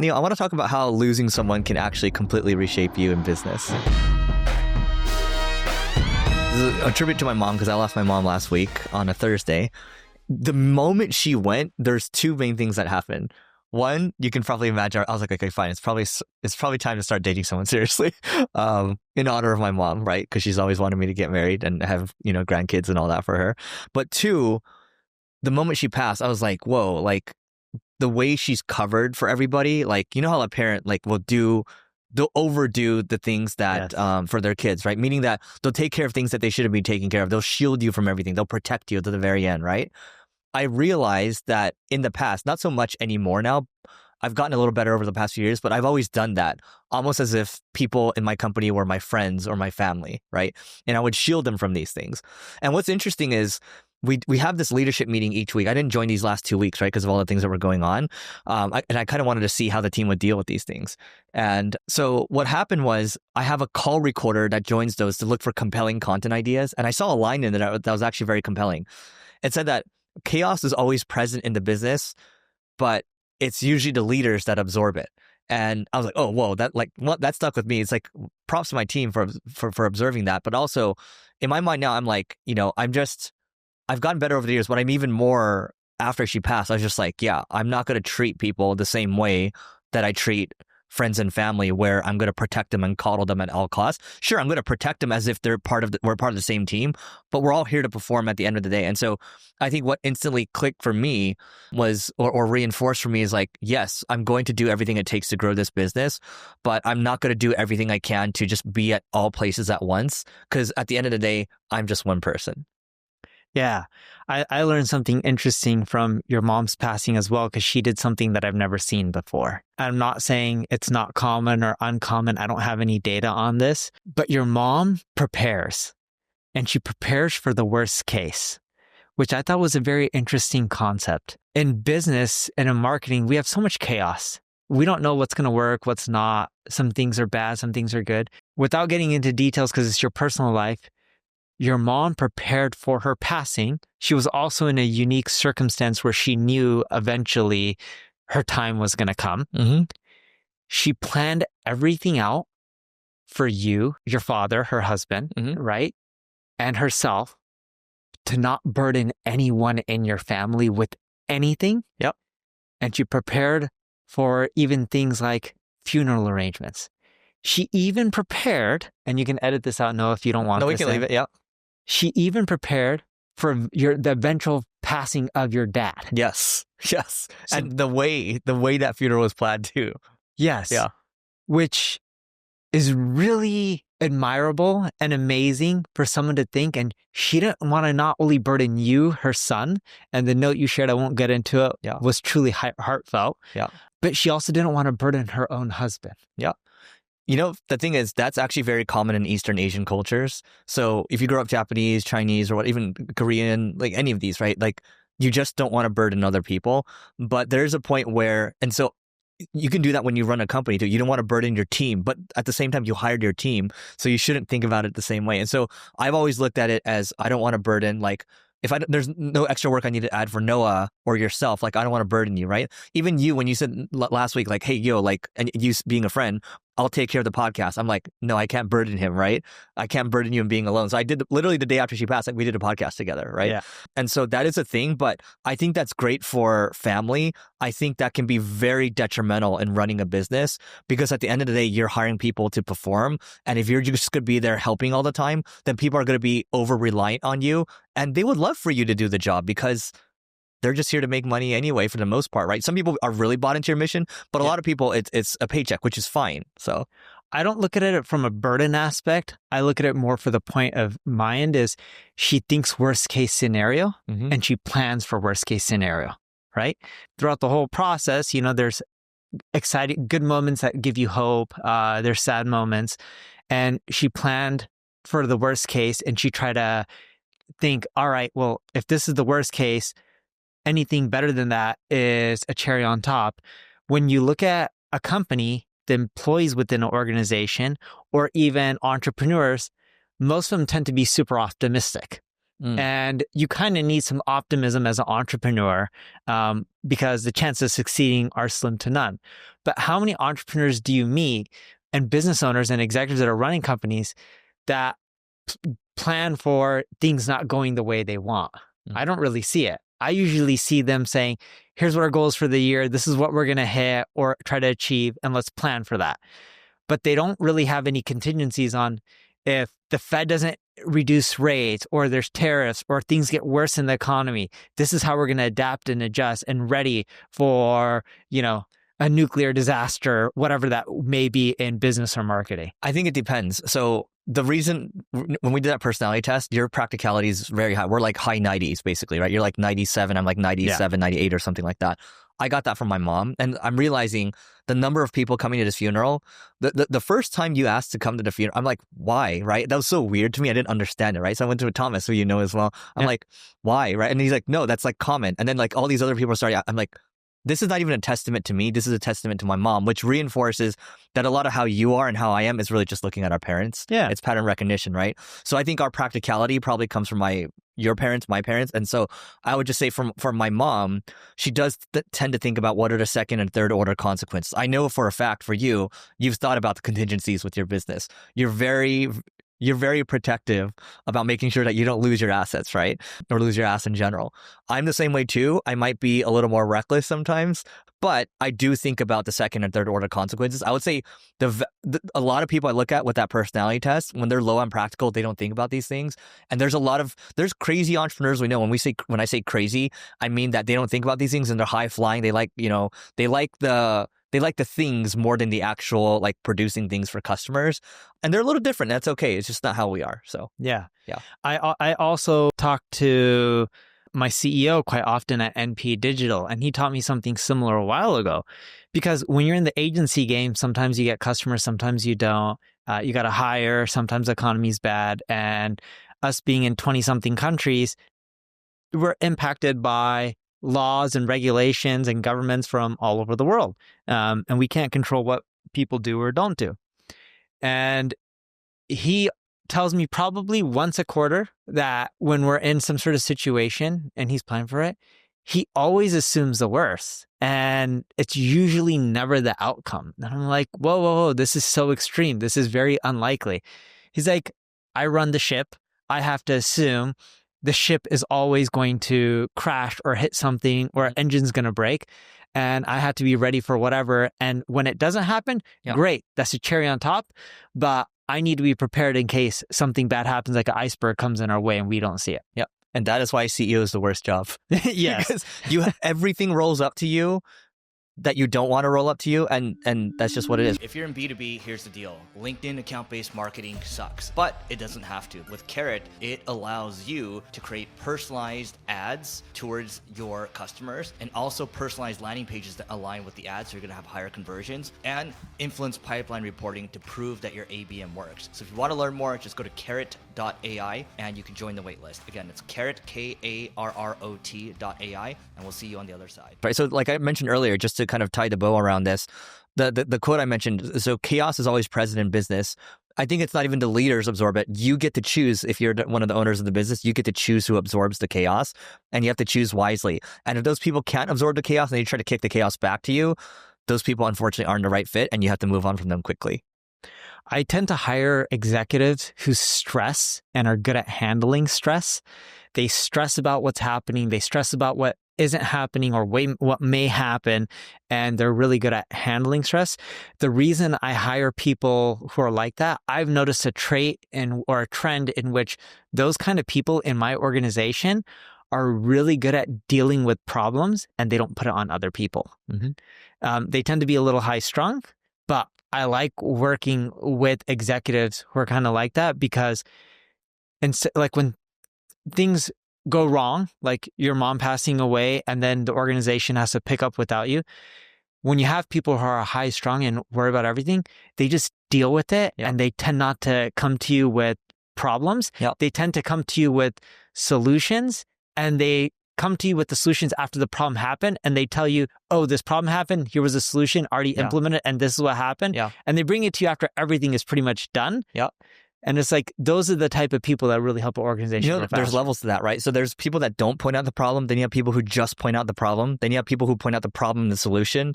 Neil, I want to talk about how losing someone can actually completely reshape you in business. This is a tribute to my mom because I lost my mom last week on a Thursday. The moment she went, there's two main things that happened. One, you can probably imagine, I was like, okay, fine. It's probably time to start dating someone seriously, in honor of my mom, right? Because she's always wanted me to get married and have, grandkids and all that for her. But two, the moment she passed, I was like, whoa, like the way she's covered for everybody, like, you know how a parent they'll overdo the things that, for their kids, right? Meaning that they'll take care of things that they shouldn't be taking care of. They'll shield you from everything. They'll protect you to the very end, right? I realized that in the past, not so much anymore now, I've gotten a little better over the past few years, but I've always done that almost as if people in my company were my friends or my family, right? And I would shield them from these things. And what's interesting is we have this leadership meeting each week. I didn't join these last 2 weeks, right? Because of all the things that were going on. I kind of wanted to see how the team would deal with these things. And so what happened was I have a call recorder that joins those to look for compelling content ideas. And I saw a line in there that was actually very compelling. It said that chaos is always present in the business, but it's usually the leaders that absorb it. And I was like, oh, whoa, that stuck with me. It's like props to my team for observing that. But also in my mind now, I'm like, I've gotten better over the years, but I'm even more after she passed. I was just like, yeah, I'm not going to treat people the same way that I treat friends and family, where I'm going to protect them and coddle them at all costs. Sure, I'm going to protect them as if we're part of the same team, but we're all here to perform at the end of the day. And so I think what instantly clicked for me was, or reinforced for me, is like, yes, I'm going to do everything it takes to grow this business, but I'm not going to do everything I can to just be at all places at once, because at the end of the day, I'm just one person. Yeah, I learned something interesting from your mom's passing as well, because she did something that I've never seen before. I'm not saying it's not common or uncommon. I don't have any data on this, but your mom prepares, and she prepares for the worst case, which I thought was a very interesting concept. In business and in marketing, we have so much chaos. We don't know what's going to work, what's not. Some things are bad, some things are good. Without getting into details, because it's your personal life, your mom prepared for her passing. She was also in a unique circumstance where she knew eventually her time was going to come. Mm-hmm. She planned everything out for you, your father, her husband, right? And herself, to not burden anyone in your family with anything. Yep. And she prepared for even things like funeral arrangements. She even prepared, and you can edit this out, Noah, if you don't want this. No, we can leave it, yeah. She even prepared for the eventual passing of your dad. Yes. So, and the way that funeral was planned too. Yes. Yeah. Which is really admirable and amazing for someone to think. And she didn't want to not only burden you, her son, and the note you shared, I won't get into it, was truly heartfelt. Yeah. But she also didn't want to burden her own husband. Yeah. The thing is, that's actually very common in Eastern Asian cultures. So if you grow up Japanese, Chinese, or even Korean, like any of these, right? Like you just don't want to burden other people. But there's a point where, and so you can do that when you run a company too. You don't want to burden your team, but at the same time, you hired your team. So you shouldn't think about it the same way. And so I've always looked at it as, I don't want to burden, like, there's no extra work I need to add for Noah or yourself, like I don't want to burden you, right? Even you, when you said last week, like, hey, and you being a friend, I'll take care of the podcast. I'm like, no, I can't burden him, right? I can't burden you in being alone. So I did literally the day after she passed, like we did a podcast together, right? Yeah. And so that is a thing, but I think that's great for family. I think that can be very detrimental in running a business, because at the end of the day, you're hiring people to perform. And if you're just going to be there helping all the time, then people are going to be over reliant on you, and they would love for you to do the job because they're just here to make money anyway, for the most part, right? Some people are really bought into your mission, but a lot of people, it's a paycheck, which is fine. So I don't look at it from a burden aspect. I look at it more for the point of mind is she thinks worst case scenario and she plans for worst case scenario, right? Throughout the whole process, there's exciting, good moments that give you hope. There's sad moments. And she planned for the worst case, and she tried to think, all right, well, if this is the worst case, anything better than that is a cherry on top. When you look at a company, the employees within an organization, or even entrepreneurs, most of them tend to be super optimistic. And you kind of need some optimism as an entrepreneur because the chances of succeeding are slim to none. But how many entrepreneurs do you meet and business owners and executives that are running companies that plan for things not going the way they want? I don't really see it. I usually see them saying, here's what our goals for the year. This is what we're going to hit or try to achieve, and let's plan for that. But they don't really have any contingencies on if the Fed doesn't reduce rates or there's tariffs or things get worse in the economy. This is how we're going to adapt and adjust and ready for, a nuclear disaster, whatever that may be in business or marketing. I think it depends. So the reason when we did that personality test, your practicality is very high. We're like high 90s, basically, right? You're like 97. I'm like 97, 98 or something like that. I got that from my mom. And I'm realizing the number of people coming to this funeral, the first time you asked to come to the funeral, I'm like, why, right? That was so weird to me. I didn't understand it, right? So I went to Thomas, who you know as well. I'm like, why, right? And he's like, no, that's like common. And then like all these other people started, I'm like, this is not even a testament to me. This is a testament to my mom, which reinforces that a lot of how you are and how I am is really just looking at our parents. Yeah. It's pattern recognition, right? So I think our practicality probably comes from your parents, my parents. And so I would just say from my mom, she does tend to think about what are the second and third order consequences. I know for a fact for you, you've thought about the contingencies with your business. You're very protective about making sure that you don't lose your assets, right? Or lose your ass in general. I'm the same way too. I might be a little more reckless sometimes, but I do think about the second and third order consequences. I would say a lot of people I look at with that personality test, when they're low on practical, they don't think about these things. And there's crazy entrepreneurs we know. When I say crazy, I mean that they don't think about these things and they're high flying. They like the things more than the actual like producing things for customers. And they're a little different. That's okay. It's just not how we are. So yeah. I also talk to my CEO quite often at NP Digital, and he taught me something similar a while ago. Because when you're in the agency game, sometimes you get customers, sometimes you don't. You got to hire, sometimes the economy's bad. And us being in 20-something countries, we're impacted by laws and regulations and governments from all over the world. And we can't control what people do or don't do. And he tells me probably once a quarter that when we're in some sort of situation and he's planning for it, he always assumes the worst. And it's usually never the outcome. And I'm like, whoa, this is so extreme. This is very unlikely. He's like, I run the ship. I have to assume the ship is always going to crash or hit something or an engine's going to break. And I have to be ready for whatever. And when it doesn't happen, great. That's a cherry on top. But I need to be prepared in case something bad happens, like an iceberg comes in our way and we don't see it. Yep. And that is why CEO is the worst job. Yes. Because everything rolls up to you that you don't want to roll up to you, and that's just what it is. If you're in B2B, here's the deal. LinkedIn account-based marketing sucks, but it doesn't have to. With Carrot, it allows you to create personalized ads towards your customers and also personalized landing pages that align with the ads, so you're going to have higher conversions, and influence pipeline reporting to prove that your ABM works. So if you want to learn more, just go to carrot.ai and you can join the waitlist. Again, it's carrot, KARROT.ai, and we'll see you on the other side. Right. So like I mentioned earlier, just to kind of tie the bow around this, the quote I mentioned, so chaos is always present in business. I think it's not even the leaders absorb it. You get to choose. If you're one of the owners of the business, you get to choose who absorbs the chaos, and you have to choose wisely. And if those people can't absorb the chaos and they try to kick the chaos back to you, those people unfortunately aren't the right fit, and you have to move on from them quickly. I tend to hire executives who stress and are good at handling stress. They stress about what's happening. They stress about what isn't happening or what may happen, and they're really good at handling stress. The reason I hire people who are like that, I've noticed a trait or a trend in which those kind of people in my organization are really good at dealing with problems, and they don't put it on other people. Mm-hmm. They tend to be a little high strung, but I like working with executives who are kind of like that, because like when things go wrong, like your mom passing away and then the organization has to pick up without you, when you have people who are high strung and worry about everything, they just deal with it. And they tend not to come to you with problems. They tend to come to you with solutions, and they come to you with the solutions after the problem happened, and they tell you, oh, this problem happened, here was a solution already implemented, and this is what happened. And they bring it to you after everything is pretty much done. And it's like, those are the type of people that really help an organization. You know, there's levels to that, right? So there's people that don't point out the problem. Then you have people who just point out the problem. Then you have people who point out the problem and the solution.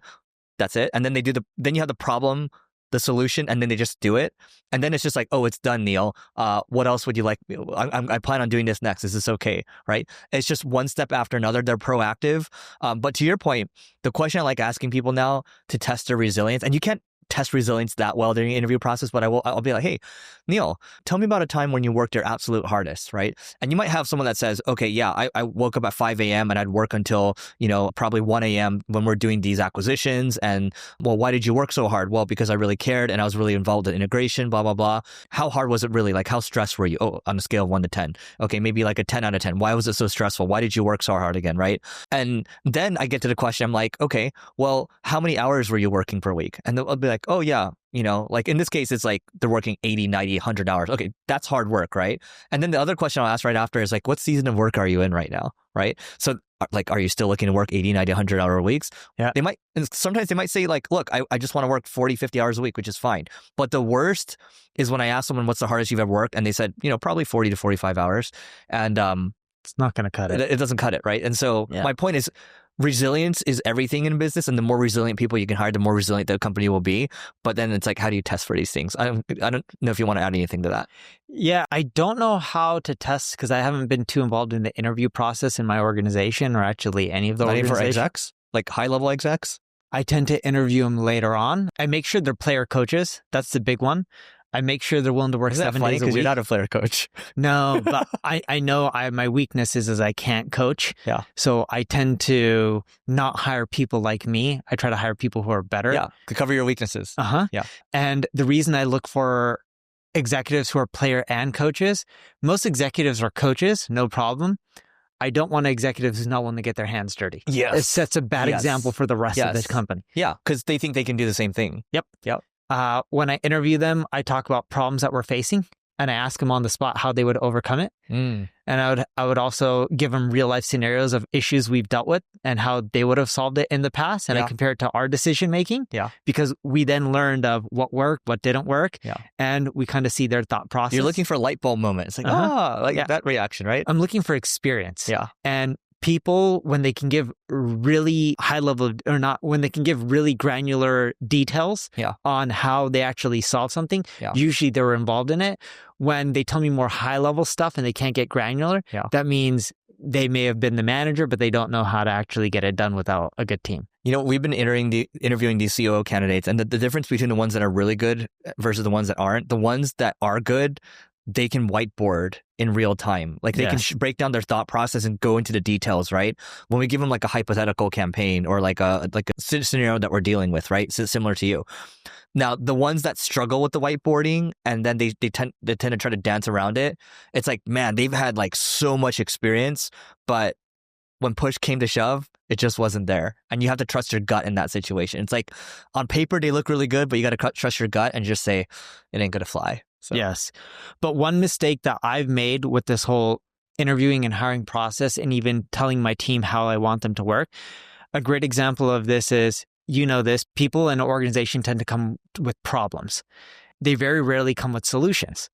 That's it. And then then you have the problem, the solution, and then they just do it. And then it's just like, oh, it's done, Neil. What else would you like? I plan on doing this next. Is this okay? Right? It's just one step after another. They're proactive. But to your point, the question I like asking people now to test their resilience, and you can't test resilience that well during the interview process, but I'll be like, hey, Neil, tell me about a time when you worked your absolute hardest, right? And you might have someone that says, okay, yeah, I woke up at 5 a.m. and I'd work until, probably 1 a.m. when we're doing these acquisitions. And well, why did you work so hard? Well, because I really cared and I was really involved in integration, blah, blah, blah. How hard was it really? Like, how stressed were you? Oh, on a scale of 1 to 10. Okay, maybe like a 10 out of 10. Why was it so stressful? Why did you work so hard again, right? And then I get to the question, I'm like, okay, well, how many hours were you working per week? And they'll be like, oh yeah, like in this case, it's like they're working 80, 90, 100 hours. Okay, that's hard work, right? And then the other question I'll ask right after is like, what season of work are you in right now, right? So like, are you still looking to work 80, 90, 100 hour weeks? Yeah. Sometimes they might say like, look, I just want to work 40, 50 hours a week, which is fine. But the worst is when I ask someone, what's the hardest you've ever worked? And they said, probably 40 to 45 hours. And it's not going to cut it. It doesn't cut it, right? And so my point is, resilience is everything in business, and the more resilient people you can hire, the more resilient the company will be. But then it's like, how do you test for these things? I don't know if you want to add anything to that. Yeah, I don't know how to test because I haven't been too involved in the interview process in my organization or actually any of the organizations. For execs, like high-level execs? I tend to interview them later on. I make sure they're player coaches. That's the big one. I make sure they're willing to work 7 days a week. Because you're not a player coach. No, but I know my weakness is I can't coach. Yeah. So I tend to not hire people like me. I try to hire people who are better. Yeah, to cover your weaknesses. Uh-huh. Yeah. And the reason I look for executives who are player and coaches, most executives are coaches, no problem. I don't want executives who's not willing to get their hands dirty. Yes. It sets a bad example for the rest of the company. Yeah, because they think they can do the same thing. Yep. When I interview them, I talk about problems that we're facing and I ask them on the spot how they would overcome it. And I would also give them real life scenarios of issues we've dealt with and how they would have solved it in the past. And I compare it to our decision making because we then learned of what worked, what didn't work. And we kind of see their thought process. You're looking for a light bulb moment. It's like, that reaction, right? I'm looking for experience. Yeah. And people, when they can give really high level when they can give really granular details on how they actually solve something, usually they're involved in it. When they tell me more high level stuff and they can't get granular, that means they may have been the manager, but they don't know how to actually get it done without a good team. We've been interviewing these COO candidates, and the difference between the ones that are really good versus the ones that aren't, the ones that are good, they can whiteboard in real time. Like they can break down their thought process and go into the details, right? When we give them like a hypothetical campaign or like a scenario that we're dealing with, right? So similar to you. Now, the ones that struggle with the whiteboarding and then they tend to try to dance around it, it's like, man, they've had like so much experience, but when push came to shove, it just wasn't there. And you have to trust your gut in that situation. It's like on paper, they look really good, but you got to trust your gut and just say, it ain't going to fly. So. Yes. But one mistake that I've made with this whole interviewing and hiring process and even telling my team how I want them to work, a great example of this is, this, people in an organization tend to come with problems. They very rarely come with solutions.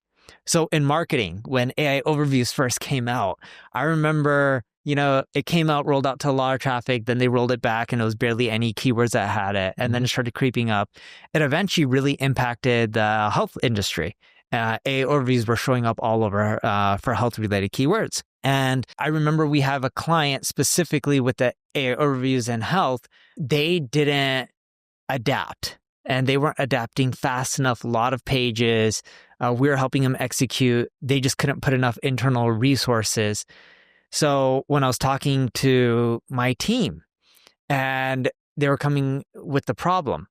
So in marketing, when AI overviews first came out, I remember, it came out, rolled out to a lot of traffic, then they rolled it back and it was barely any keywords that had it. And then it started creeping up. It eventually really impacted the health industry. AI overviews were showing up all over for health-related keywords. And I remember we have a client specifically with the AI overviews in health. They didn't adapt and they weren't adapting fast enough. A lot of pages. We were helping them execute. They just couldn't put enough internal resources. So when I was talking to my team and they were coming with the problem,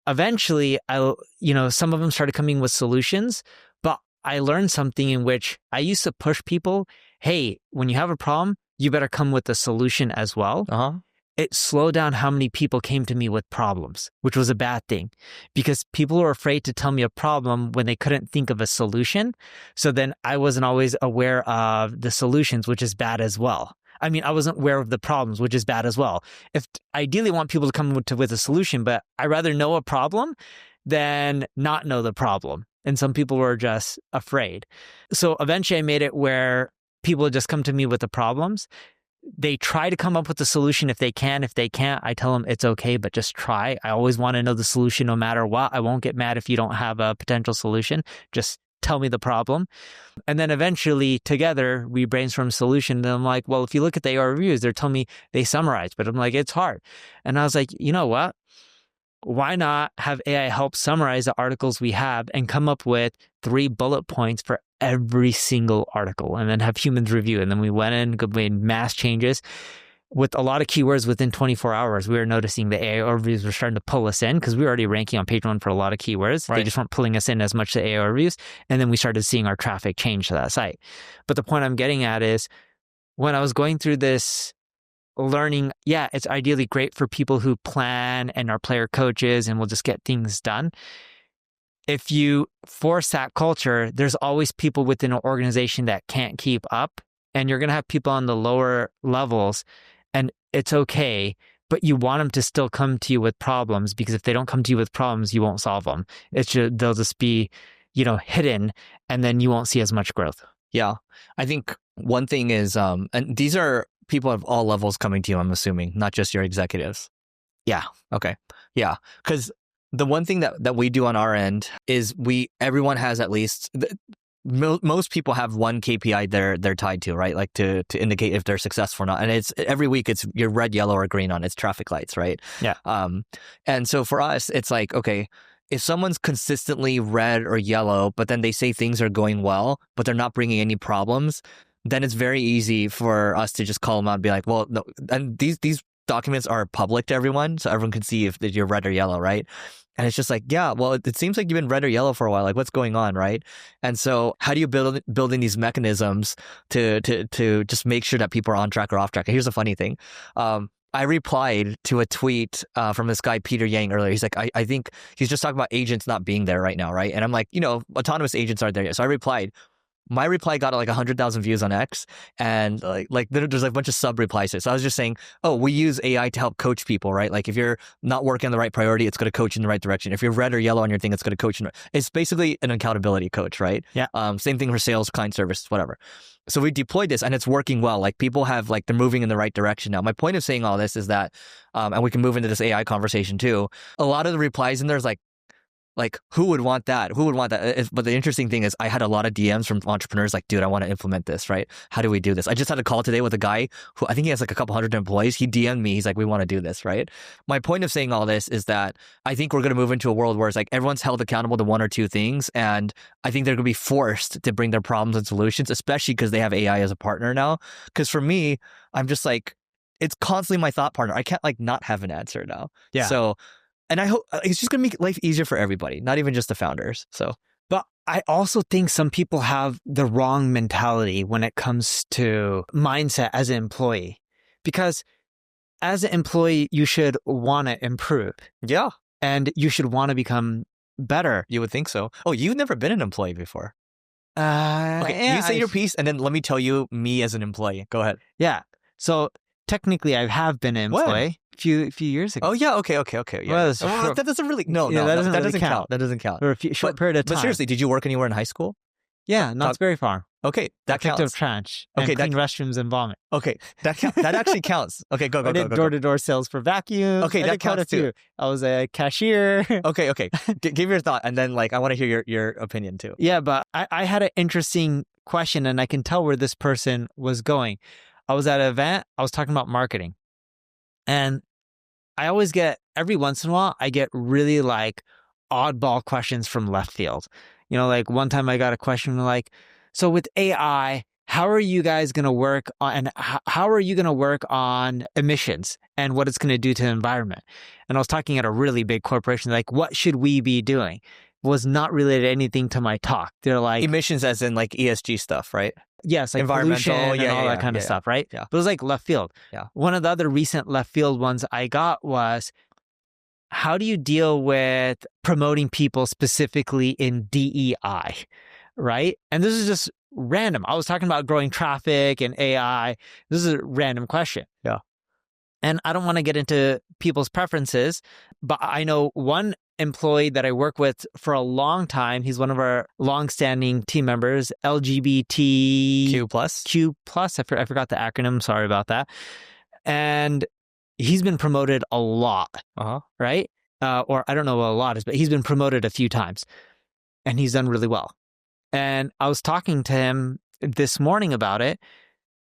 eventually, some of them started coming with solutions, but I learned something in which I used to push people, hey, when you have a problem, you better come with a solution as well. It slowed down how many people came to me with problems, which was a bad thing because people were afraid to tell me a problem when they couldn't think of a solution. So then I wasn't always aware of the solutions, which is bad as well. I mean, I wasn't aware of the problems, which is bad as well. If ideally want people to come with a solution, but I rather know a problem than not know the problem. And some people were just afraid. So eventually I made it where people would just come to me with the problems. They try to come up with the solution if they can. If they can't, I tell them it's okay, but just try. I always want to know the solution no matter what. I won't get mad if you don't have a potential solution. Just tell me the problem. And then eventually together we brainstorm a solution. And I'm like, well, if you look at the AI reviews, they're telling me they summarize, but I'm like, it's hard. And I was like, you know what? Why not have AI help summarize the articles we have and come up with 3 bullet points for every single article and then have humans review? And then we went in, made mass changes. With a lot of keywords within 24 hours, we were noticing the AI reviews were starting to pull us in because we were already ranking on page 1 for a lot of keywords. Right. They just weren't pulling us in as much to AI reviews. And then we started seeing our traffic change to that site. But the point I'm getting at is when I was going through this learning, yeah, it's ideally great for people who plan and are player coaches and will just get things done. If you force that culture, there's always people within an organization that can't keep up, and you're going to have people on the lower levels, and it's okay, but you want them to still come to you with problems, because if they don't come to you with problems, you won't solve them. They'll just be, hidden, and then you won't see as much growth. Yeah. I think one thing is, and these are people of all levels coming to you, I'm assuming, not just your executives. Yeah. Okay. Yeah. Because the one thing that we do on our end is everyone has at least, most people have one KPI they're tied to, right? Like to indicate if they're successful or not. And it's every week it's your red, yellow, or green on. It's traffic lights, right? Yeah. And so for us, it's like, okay, if someone's consistently red or yellow, but then they say things are going well, but they're not bringing any problems, then it's very easy for us to just call them out and be like, well, no. And these documents are public to everyone, so everyone can see if you're red or yellow, right? And it's just like, yeah, well, it seems like you've been red or yellow for a while. Like, what's going on, right? And so how do you building these mechanisms to just make sure that people are on track or off track? And here's the funny thing. I replied to a tweet from this guy, Peter Yang, earlier. He's like, I think he's just talking about agents not being there right now, right? And I'm like, autonomous agents aren't there yet. So I replied. My reply got like 100,000 views on X, and like there's like a bunch of sub replies to it. So I was just saying, oh, we use AI to help coach people, right? Like if you're not working on the right priority, it's going to coach you in the right direction. If you're red or yellow on your thing, it's going to coach you. It's basically an accountability coach, right? Yeah. Same thing for sales, client service, whatever. So we deployed this and it's working well. Like people have they're moving in the right direction now. My point of saying all this is that, and we can move into this AI conversation too. A lot of the replies in there is like, who would want that? Who would want that? But the interesting thing is I had a lot of DMs from entrepreneurs like, dude, I want to implement this, right? How do we do this? I just had a call today with a guy who I think he has like a couple hundred employees. He DM'd me. He's like, we want to do this, right? My point of saying all this is that I think we're going to move into a world where it's like everyone's held accountable to one or two things. And I think they're going to be forced to bring their problems and solutions, especially because they have AI as a partner now. Because for me, I'm just like, it's constantly my thought partner. I can't not have an answer now. Yeah. So, and I hope it's just going to make life easier for everybody, not even just the founders. So, but I also think some people have the wrong mentality when it comes to mindset as an employee, because as an employee, you should want to improve. Yeah. And you should want to become better. You would think so. Oh, you've never been an employee before. Okay, yeah, you say your piece and then let me tell you me as an employee. Go ahead. Yeah. So technically I have been an employee. Few years ago. Oh yeah, okay. Yeah. Well, that doesn't really that doesn't count. That doesn't count. For a short period of time. But seriously, did you work anywhere in high school? Yeah, Knott's Berry Farm. Okay, that counts. Protective trench. Okay, clean restrooms and vomit. Okay, that counts. That actually counts. Okay, go. I did door-to-door sales for vacuums. Okay, that counts too. I was a cashier. Okay. Give your thought, and then I want to hear your opinion too. Yeah, but I had an interesting question, and I can tell where this person was going. I was at an event. I was talking about marketing, and I always every once in a while, I get really oddball questions from left field. One time I got a question so with AI, how are you guys going to work on, and how are you going to work on emissions and what it's going to do to the environment? And I was talking at a really big corporation, what should we be doing? Was not related anything to my talk. They're emissions as in ESG stuff, right? Yes, environmental, pollution and all that kind of stuff, right? Yeah. But it was left field. Yeah. One of the other recent left field ones I got was, how do you deal with promoting people specifically in DEI, right? And this is just random. I was talking about growing traffic and AI. This is a random question. Yeah. And I don't want to get into people's preferences, but I know one employee that I work with for a long time. He's one of our long-standing team members, LGBTQ+. Q+. I forgot the acronym. Sorry about that. And he's been promoted a lot, right? Or I don't know what a lot is, but he's been promoted a few times and he's done really well. And I was talking to him this morning about it,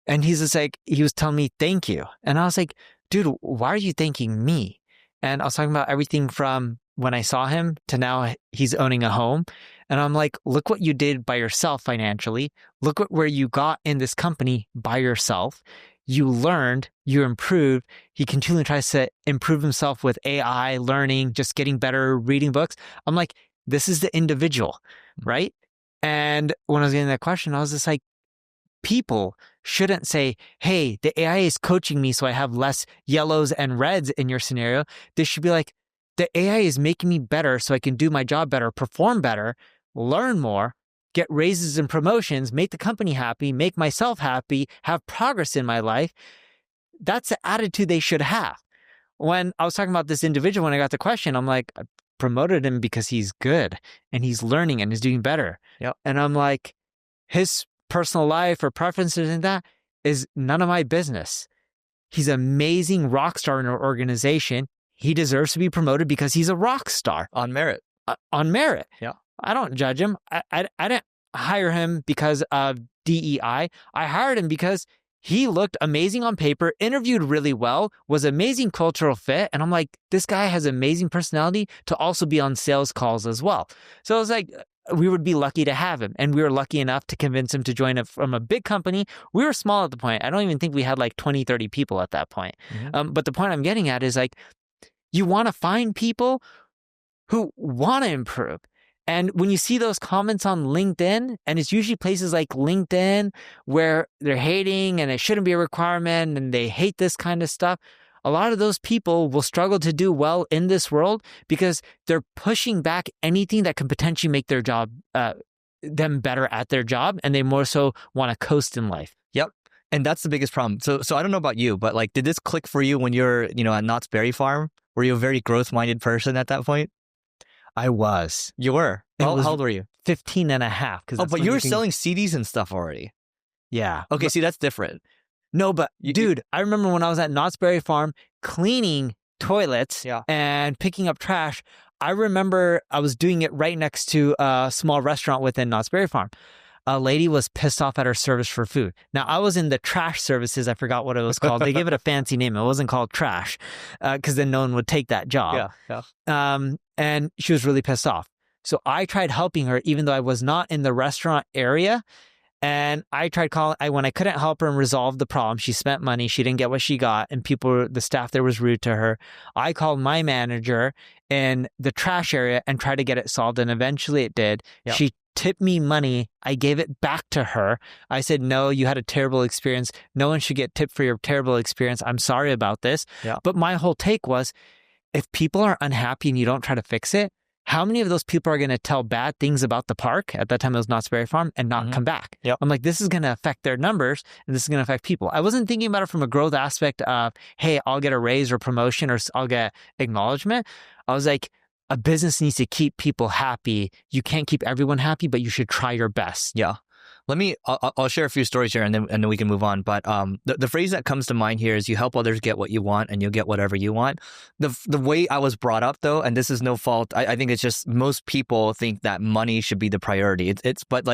and he's just like, he was telling me, thank you. And I was like, dude, why are you thanking me? And I was talking about everything from when I saw him to now he's owning a home. And I'm like, look what you did by yourself financially. Look at where you got in this company by yourself. You learned, you improved. He continually tries to improve himself with AI, learning, just getting better, reading books. I'm like, this is the individual, right? And when I was getting that question, I was just like, people shouldn't say, hey, the AI is coaching me so I have less yellows and reds in your scenario. They should be like, the AI is making me better so I can do my job better, perform better, learn more, get raises and promotions, make the company happy, make myself happy, have progress in my life. That's the attitude they should have. When I was talking about this individual, when I got the question, I'm like, I promoted him because he's good and he's learning and he's doing better. Yep. And I'm like, his personal life or preferences and that is none of my business. He's an amazing rock star in our organization. He deserves to be promoted because he's a rock star. On merit. On merit. Yeah. I don't judge him. I didn't hire him because of DEI. I hired him because he looked amazing on paper, interviewed really well, was amazing cultural fit. And I'm like, this guy has amazing personality to also be on sales calls as well. So I was like, we would be lucky to have him. And we were lucky enough to convince him to join from a big company. We were small at the point. I don't even think we had like 20, 30 people at that point. Mm-hmm. But the point I'm getting at is like, you want to find people who want to improve. And when you see those comments on LinkedIn, and it's usually places like LinkedIn where they're hating and it shouldn't be a requirement and they hate this kind of stuff, a lot of those people will struggle to do well in this world because they're pushing back anything that can potentially make their job, them better at their job, and they more so want to coast in life. Yep. And that's the biggest problem. So I don't know about you, but like, did this click for you when you're, at Knott's Berry Farm? Were you a very growth-minded person at that point? I was. You were? How old were you? 15 and a half. But you were selling CDs and stuff already. Yeah. Okay, see, that's different. No, but dude, I remember when I was at Knott's Berry Farm cleaning toilets and picking up trash. I remember I was doing it right next to a small restaurant within Knott's Berry Farm. A lady was pissed off at her service for food. Now, I was in the trash services. I forgot what it was called. They gave it a fancy name. It wasn't called trash because then no one would take that job. Yeah. And she was really pissed off. So I tried helping her, even though I was not in the restaurant area. And I tried calling, when I couldn't help her and resolve the problem, she spent money, she didn't get what she got, and the staff there was rude to her. I called my manager in the trash area and tried to get it solved, and eventually it did. Yep. She tipped me money. I gave it back to her. I said, no, you had a terrible experience. No one should get tipped for your terrible experience. I'm sorry about this. Yeah. But my whole take was, if people are unhappy and you don't try to fix it, how many of those people are going to tell bad things about the park? At that time, it was Knott's Berry Farm and not come back. Yep. I'm like, this is going to affect their numbers and this is going to affect people. I wasn't thinking about it from a growth aspect of, hey, I'll get a raise or promotion or I'll get acknowledgement. I was like, a business needs to keep people happy. You can't keep everyone happy, but you should try your best. Yeah. I'll share a few stories here and then we can move on. But the phrase that comes to mind here is you help others get what you want and you'll get whatever you want. The way I was brought up though, and this is no fault, I think it's just most people think that money should be the priority. But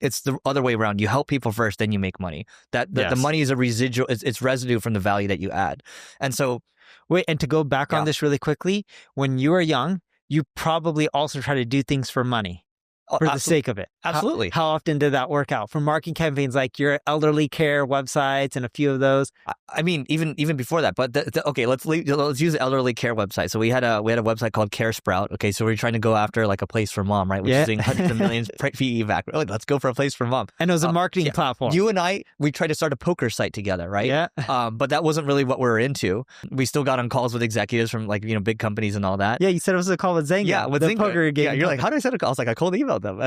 it's the other way around. You help people first, then you make money. The money is a residual, it's residue from the value that you add. And so, wait, and to go back on this really quickly, when you were young, you probably also try to do things for money. For the sake of it. Absolutely. How often did that work out? For marketing campaigns like your elderly care websites and a few of those? I mean, even before that. But okay, let's use the elderly care website. So we had a website called CareSprout. Okay, so we're trying to go after like a place for mom, right? Which is doing hundreds of millions PE back. Oh, let's go for a place for mom. And it was a marketing platform. You and we tried to start a poker site together, right? Yeah. But that wasn't really what we were into. We still got on calls with executives from like big companies and all that. Yeah, you said it was a call with Zynga. Yeah, with the Zynga. Poker game. Yeah, you're like, how do I set a call? I was like, I cold emailed them.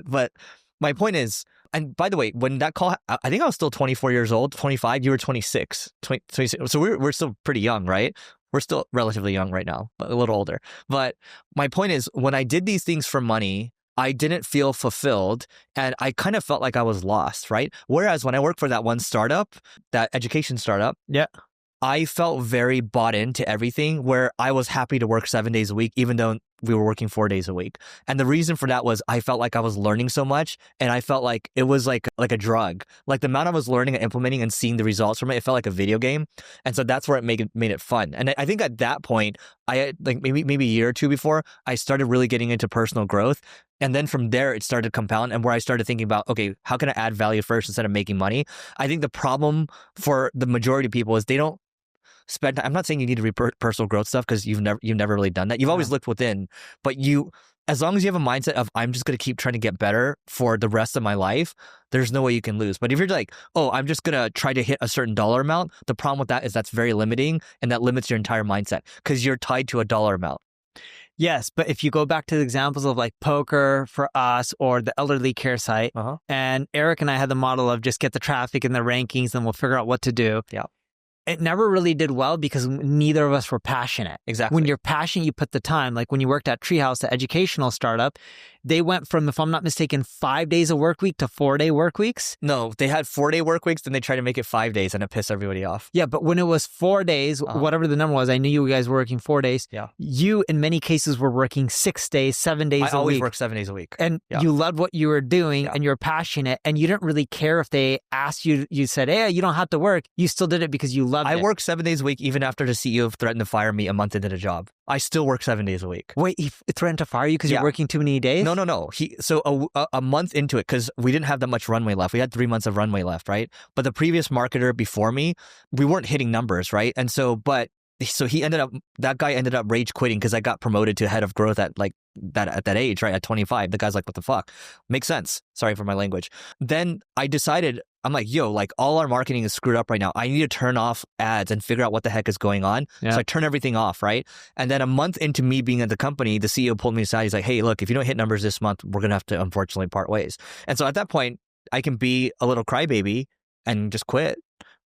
But my point is, and by the way, when that call, I think I was still 24 years old, 25, you were 26. So we're still pretty young, right? We're still relatively young right now, but a little older. But my point is, when I did these things for money, I didn't feel fulfilled and I kind of felt like I was lost, right? Whereas when I worked for that one startup, that education startup, I felt very bought into everything where I was happy to work 7 days a week, even though we were working 4 days a week. And the reason for that was I felt like I was learning so much and I felt like it was like a drug. Like the amount I was learning and implementing and seeing the results from it, it felt like a video game. And so that's where it made it fun. And I think at that point, I had like maybe a year or two before, I started really getting into personal growth. And then from there, it started to compound and where I started thinking about, okay, how can I add value first instead of making money? I think the problem for the majority of people is they don't spend. I'm not saying you need to read personal growth stuff because you've never really done that. You've always looked within, but as long as you have a mindset of I'm just going to keep trying to get better for the rest of my life, there's no way you can lose. But if you're like, oh, I'm just going to try to hit a certain dollar amount, the problem with that is that's very limiting and that limits your entire mindset because you're tied to a dollar amount. Yes, but if you go back to the examples of like poker for us or the elderly care site, and Eric and I had the model of just get the traffic and the rankings and we'll figure out what to do. Yeah. It never really did well because neither of us were passionate. Exactly. When you're passionate, you put the time. Like when you worked at Treehouse, the educational startup, they went from, if I'm not mistaken, 5 days a work week to 4 day work weeks. No, they had 4 day work weeks, then they tried to make it 5 days and it pissed everybody off. Yeah, but when it was 4 days, whatever the number was, I knew you guys were working 4 days. Yeah. You, in many cases, were working 6 days, 7 days a week. I always worked 7 days a week. And you loved what you were doing and you were passionate and you didn't really care if they asked you, you said, hey, you don't have to work. You still did it because you loved it. I worked 7 days a week even after the CEO threatened to fire me a month into the job. I still work 7 days a week. Wait, he threatened to fire you because you're working too many days? No. So a month into it, because we didn't have that much runway left. We had 3 months of runway left, right? But the previous marketer before me, we weren't hitting numbers, right? And so, that guy ended up rage quitting because I got promoted to head of growth at that age, right? At 25. The guy's like, what the fuck? Makes sense. Sorry for my language. Then I decided, I'm like, yo, like all our marketing is screwed up right now. I need to turn off ads and figure out what the heck is going on. Yeah. So I turn everything off, right? And then a month into me being at the company, the CEO pulled me aside. He's like, hey, look, if you don't hit numbers this month, we're going to have to unfortunately part ways. And so at that point, I can be a little crybaby and just quit.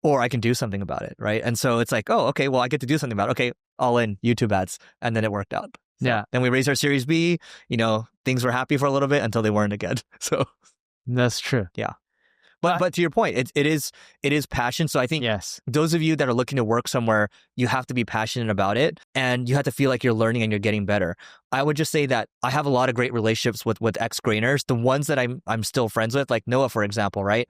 Or I can do something about it, right? And so it's like, oh, okay, well, I get to do something about it. Okay, all in YouTube ads. And then it worked out. So yeah. Then we raised our Series B. Things were happy for a little bit until they weren't again. So that's true. Yeah. But to your point, it is passion. So I think those of you that are looking to work somewhere, you have to be passionate about it and you have to feel like you're learning and you're getting better. I would just say that I have a lot of great relationships with ex-grainers. The ones that I'm still friends with, like Noah, for example, right?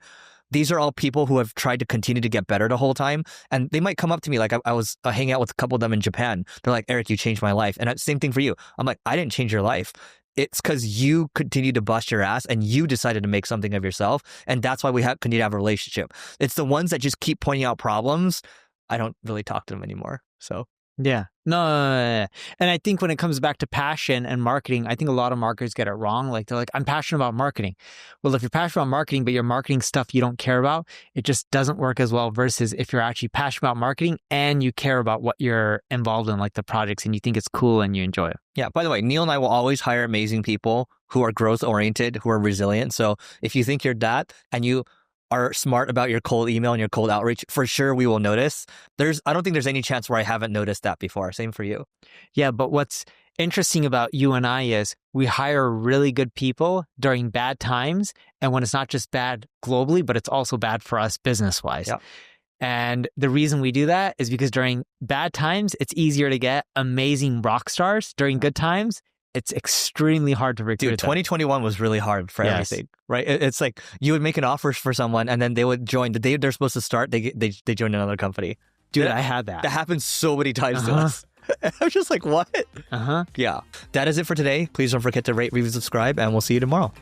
These are all people who have tried to continue to get better the whole time. And they might come up to me, like I was hanging out with a couple of them in Japan. They're like, Eric, you changed my life. And same thing for you. I'm like, I didn't change your life. It's because you continue to bust your ass and you decided to make something of yourself. And that's why we continue to have a relationship. It's the ones that just keep pointing out problems. I don't really talk to them anymore. So yeah. No. And I think when it comes back to passion and marketing, I think a lot of marketers get it wrong. Like they're like, I'm passionate about marketing. Well, if you're passionate about marketing, but you're marketing stuff you don't care about, it just doesn't work as well versus if you're actually passionate about marketing and you care about what you're involved in, like the projects, and you think it's cool and you enjoy it. Yeah. By the way, Neil and I will always hire amazing people who are growth oriented, who are resilient. So if you think you're that and you are smart about your cold email and your cold outreach, for sure we will notice. I don't think there's any chance where I haven't noticed that before. Same for you. Yeah, but what's interesting about you and I is we hire really good people during bad times, and when it's not just bad globally, but it's also bad for us business-wise. Yeah. And the reason we do that is because during bad times, it's easier to get amazing rock stars. During good times, it's extremely hard to recruit. Dude, 2021 was really hard for everything, right? It's like you would make an offer for someone and then they would join. The day they're supposed to start, they join another company. Dude, I had that. That happened so many times to us. I was just like, what? Yeah. That is it for today. Please don't forget to rate, review, subscribe, and we'll see you tomorrow.